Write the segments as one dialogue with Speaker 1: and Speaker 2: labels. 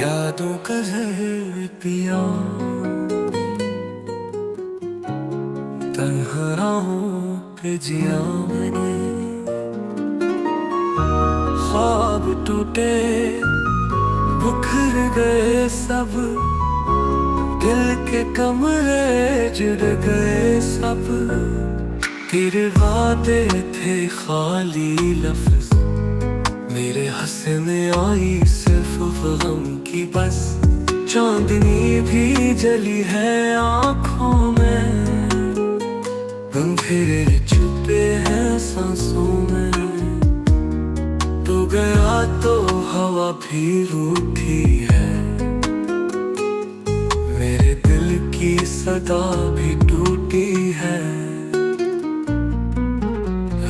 Speaker 1: यादों का जहर पिया, तन्हाओं पे जिया मैंने। ख्वाब टूटे बिखर गए सब, दिल के कमरे जुड़ गए सब। तेरे वादे थे खाली लफ्ज, मेरे हंसने आई सिर्फ गम की बस। चांदनी भी जली है आँखों में, गम फिर छुपे हैं सांसों में। तू गया तो हवा भी रूठी है, मेरे दिल की सदा भी टूटी है।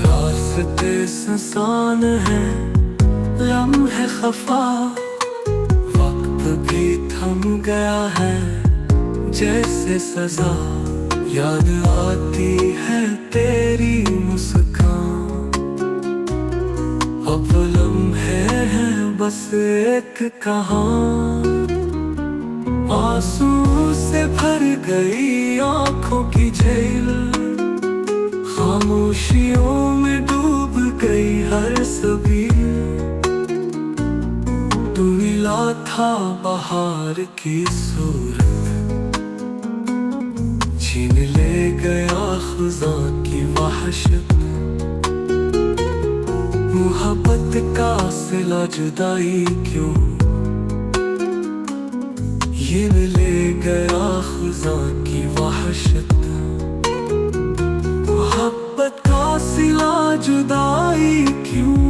Speaker 1: रास्ते सुनसान है, लम्हे खफा, वक्त भी थम गया है जैसे सजा। याद आती है तेरी मुस्कान, अब लम्हे हैं बस एक कहानी। आंसू से भर गई आंखों की झील, खामोशियों में डूब गई हर सभी। तू मिला था बहार की सूरत, छीन ले गया खुदा की वहशत। मोहब्बत का सिला जुदाई क्यों, ये ले गया खुदा की वहशत। मोहब्बत का सिला जुदाई क्यों,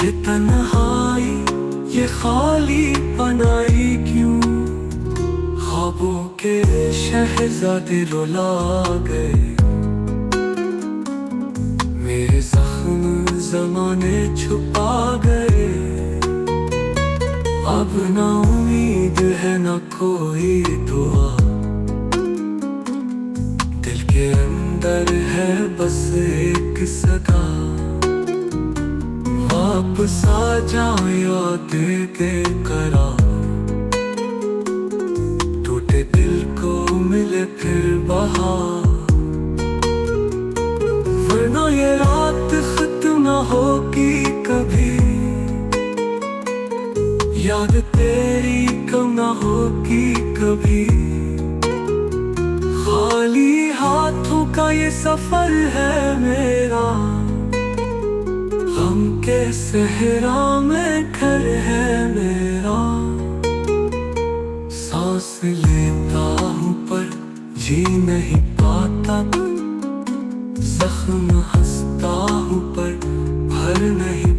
Speaker 1: ये तन्हाई ये खाली पनाई क्यों। ख्वाबों के शहजादे रुला गए, मेरे जख्म ज़माने छुपा गए। अब ना उम्मीद है ना कोई दुआ, दिल के अंदर है बस एक सदा। वापस आ जाओ याद के करा, टूटे दिल को मिले फिर बहार। वरना ये रात खत्म ना होगी कभी, याद तेरी कम ना होगी कभी। खाली हाथों का ये सफर है मेरा, गम के सहरा में घर है मेरा। सांस लेता हूँ पर जी नहीं पाता, जख्म हंसता हूँ पर भर नहीं